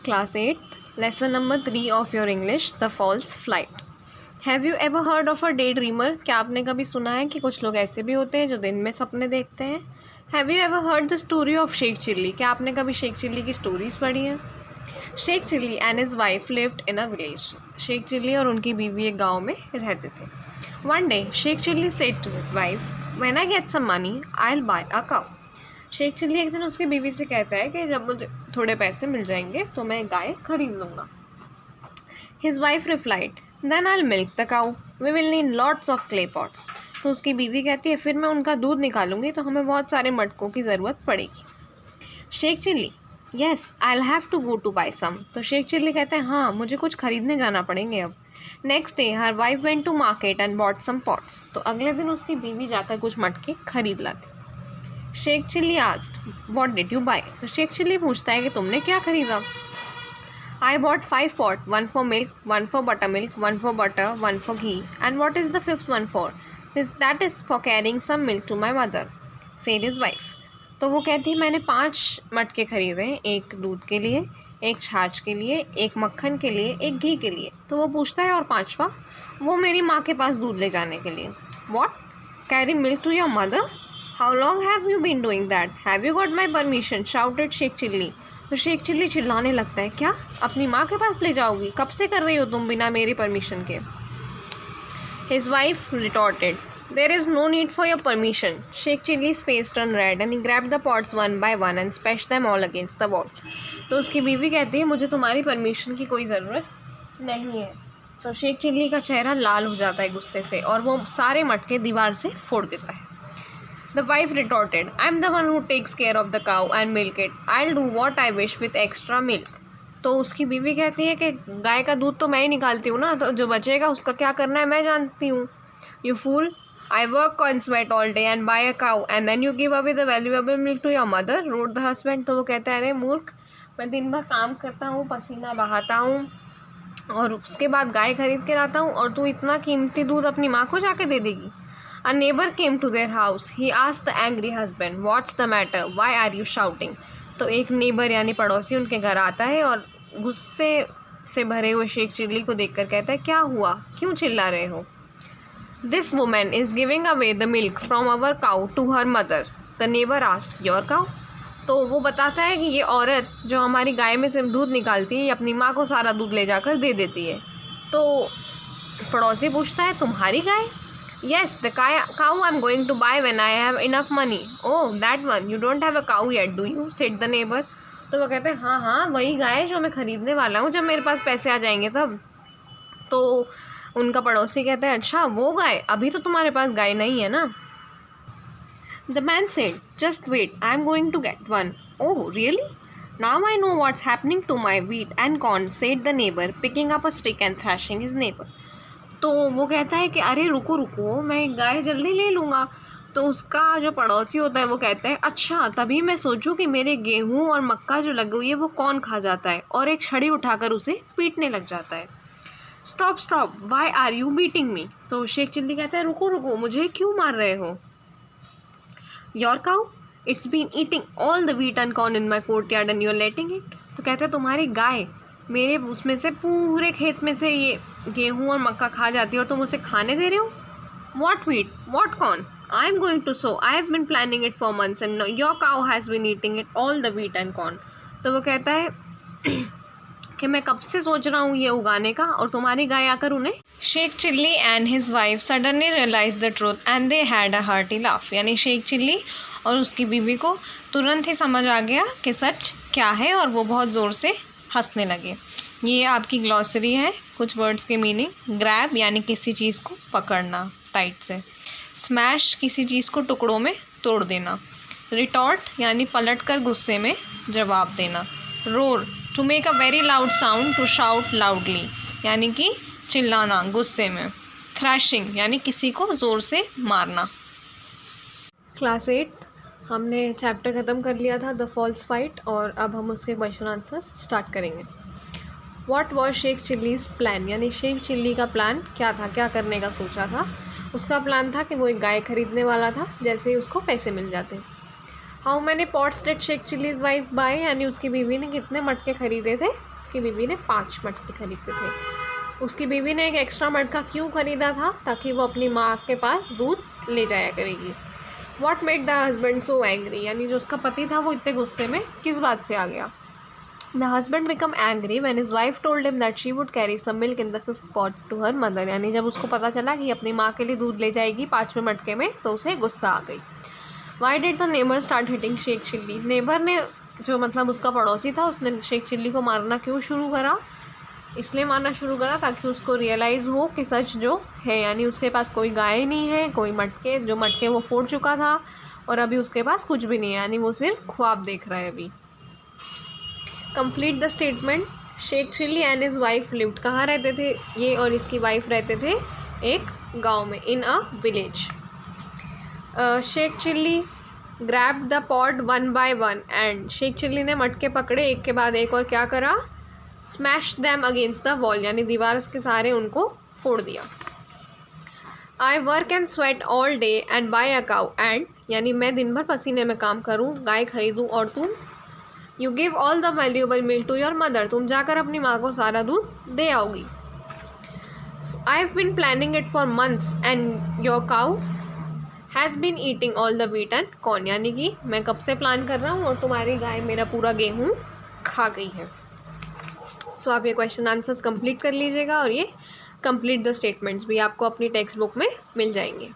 Class 8, lesson number 3 of your English, The False Flight. Have you ever heard of a daydreamer? क्या आपने कभी सुना है कि कुछ लोग ऐसे भी होते हैं जो दिन में सपने देखते हैं? Have you ever heard the story of Sheikh Chilli? क्या आपने कभी शेख चिल्ली की स्टोरीज पढ़ी हैं? Sheikh Chilli and his wife lived in a village. Sheikh Chilli और उनकी बीवी एक गाँव में रहते थे. One day, Sheikh Chilli said to his wife, "When I get some money, I'll buy a cow." Sheikh Chilli एक दिन उसकी बीवी से कहता है कि जब मुझे थोड़े पैसे मिल जाएंगे तो मैं गाय खरीद लूँगा. His wife replied, "Then I'll milk the cow. We will need lots of clay pots." तो उसकी बीवी कहती है फिर मैं उनका दूध निकालूंगी तो हमें बहुत सारे मटकों की ज़रूरत पड़ेगी. Sheikh Chilli, "Yes, I'll have to go to buy some." तो शेख चिल्ली कहते हैं हाँ मुझे कुछ खरीदने जाना पड़ेंगे अब. Next day her wife went to market and bought some pots. तो अगले दिन उसकी बीवी जाकर कुछ मटके खरीद लाती. Sheikh Chilli asked, "What did you buy?" तो शेख चिल्ली पूछता है कि तुमने क्या खरीदा. I bought 5 pots, 1 for milk, 1 for buttermilk, 1 for butter, 1 for ghee. And what is the 5th one for? That is for carrying some milk to my mother, said his wife. तो वो कहती है मैंने 5 मटके खरीदे, एक दूध के लिए, एक छाछ के लिए, एक मक्खन के लिए, एक घी के लिए. तो वो पूछता है और 5वां? वो मेरी माँ के पास दूध ले जाने के लिए. What? Carry milk to your mother? How long have you been doing that? Have you got my permission? Shouted Sheikh Chilli. तो शेख चिल्ली चिल्लाने लगता है क्या अपनी माँ के पास ले जाओगी? कब से कर रही हो तुम बिना मेरी परमिशन के? His wife retorted, "There is no need for your permission." Sheikh चिल्ली's face turned red and he grabbed the pots one by one and smashed them all against the wall. तो उसकी बीवी कहती है मुझे तुम्हारी परमिशन की कोई ज़रूरत नहीं है. तो शेख चिल्ली का चेहरा लाल हो जाता है गुस्से से और वो सारे मटके दीवार से फोड़ देता है. The wife retorted, "I'm the one who takes care of the cow and milk it. I'll do what I wish with extra milk." तो उसकी बीवी कहती है कि गाय का दूध तो मैं ही निकालती हूँ ना, तो जो बचेगा उसका क्या करना है मैं जानती हूँ. You fool! I work on sweat all day and buy a cow and then you give away the valuable milk to your mother, roared the husband. तो वो कहता है अरे मूर्ख, मैं दिन भर काम करता हूँ, पसीना बहाता हूँ और उसके बाद गाय खरीद के लाता हूँ और तू इतना कीमती दूध अपनी माँ को जाके दे देगी. A neighbor came to their house. He asked the angry husband, "What's the matter? Why are you shouting?" तो एक नेबर यानी पड़ोसी उनके घर आता है और गुस्से से भरे हुए शेख चिल्ली को देखकर कहता है क्या हुआ, क्यों चिल्ला रहे हो? This woman is giving away the milk from our cow to her mother. The neighbor asked, "Your cow?" तो वो बताता है कि ये औरत जो हमारी गाय में से दूध निकालती है ये अपनी माँ को सारा दूध ले जाकर दे देती है. तो पड़ोसी पूछता है तुम्हारी गाय? Yes, the cow I'm going to buy when I have enough money. Oh, that one. You don't have a cow yet, do you? Said the neighbor. तो वो कहते हैं हाँ वही गाय जो मैं ख़रीदने वाला हूँ जब मेरे पास पैसे आ जाएंगे तब. तो उनका पड़ोसी कहता है अच्छा वो गाय, अभी तो तुम्हारे पास गाय नहीं है ना. The man said, "Just wait, I'm going to get one." Oh, really? Now I know what's happening to my wheat and corn, said the neighbor, picking up a stick and thrashing his neighbor. तो वो कहता है कि अरे रुको रुको मैं गाय जल्दी ले लूँगा. तो उसका जो पड़ोसी होता है वो कहता है अच्छा तभी मैं सोचूं कि मेरे गेहूँ और मक्का जो लगी हुई है वो कौन खा जाता है, और एक छड़ी उठाकर उसे पीटने लग जाता है. Stop stop, why are you beating me? तो शेख चिल्ली कहता है रुको रुको मुझे क्यों मार रहे हो? Your cow, it's been eating all the wheat and corn in my courtyard and you are letting it. तो कहता है तुम्हारी गाय मेरे उसमें से पूरे खेत में से ये गेहूँ और मक्का खा जाती है और तुम उसे खाने दे रहे हो. What wheat, what corn? I am going to sow. I have been planning it for months and your cow has been eating it all the wheat and corn. तो वो कहता है कि मैं कब से सोच रहा हूँ ये उगाने का और तुम्हारी गाय आकर उन्हें. Sheikh Chilli and his wife suddenly realise the truth and they had a hearty laugh. यानी शेख चिल्ली और उसकी बीवी को तुरंत ही समझ आ गया कि सच क्या है और वो बहुत ज़ोर से हंसने लगे. ये आपकी ग्लॉसरी है. कुछ वर्ड्स के मीनिंग: ग्रैब यानी किसी चीज़ को पकड़ना टाइट से. स्मैश किसी चीज़ को टुकड़ों में तोड़ देना. रिटॉर्ट यानी पलट कर गुस्से में जवाब देना. Roar to make a very loud sound, to shout loudly यानी कि चिल्लाना गुस्से में. थ्रैशिंग यानी किसी को ज़ोर से मारना. क्लास 8 हमने चैप्टर ख़त्म कर लिया था द फॉल्स फाइट और अब हम उसके क्वेश्चन आंसर्स स्टार्ट करेंगे. What was Sheikh Chilli's plan? यानी शेख चिल्ली का प्लान क्या था, क्या करने का सोचा था? उसका प्लान था कि वो एक गाय खरीदने वाला था जैसे ही उसको पैसे मिल जाते. How many pots did Sheikh Chilli's wife buy, यानी उसकी बीवी ने कितने मटके खरीदे थे? उसकी बीवी ने 5 मटके खरीदे थे। उसकी बीवी ने एक एक्स्ट्रा मटका क्यों खरीदा था? ताकि वो अपनी माँ के पास दूध ले जाया करेगी। What made the husband so angry, यानी जो उसका पति था वो इतने गुस्से में किस बात से आ गया? The husband become angry when his wife told him that she would carry some milk in the 5th pot to her mother, यानी जब उसको पता चला कि अपनी माँ के लिए दूध ले जाएगी 5वें मटके में, तो उसे गुस्सा आ गई। Why did the neighbour start hitting Sheikh Chilli, neighbour ने जो मतलब उसका पड़ोसी था उसने शेख चिल्ली को मारना क्यों शुरू करा? इसलिए मारना शुरू करा ताकि उसको रियलाइज़ हो कि सच जो है, यानी उसके पास कोई गाय नहीं है, कोई मटके वो फोड़ चुका था और अभी उसके पास कुछ भी नहीं है, यानी वो सिर्फ ख्वाब देख रहा है अभी। Complete the statement. Sheikh Chilli and his wife lived, कहाँ रहते थे ये और इसकी वाइफ? रहते थे एक गांव में, in a village. Sheikh Chilli grab the pot 1 by 1 and, Sheikh Chilli ने मटके पकड़े एक के बाद एक और क्या करा? Smash them against the wall, यानी दीवार के सहारे उनको फोड़ दिया। I work and sweat all day and buy a cow and, यानी मैं दिन भर पसीने में काम करूं, गाय खरीदूं और तुम? You give all the valuable milk to your mother, तुम जाकर अपनी माँ को सारा दूध दे आओगी। I have been planning it for months and your cow has been eating all the wheat and corn, यानी कि मैं कब से प्लान कर रहा हूँ और तुम्हारी गाय मेरा पूरा गेहूँ खा गई है। सो आप ये क्वेश्चन आंसर्स कंप्लीट कर लीजिएगा और ये कंप्लीट द स्टेटमेंट्स भी आपको अपनी टेक्स्ट बुक में मिल जाएंगे।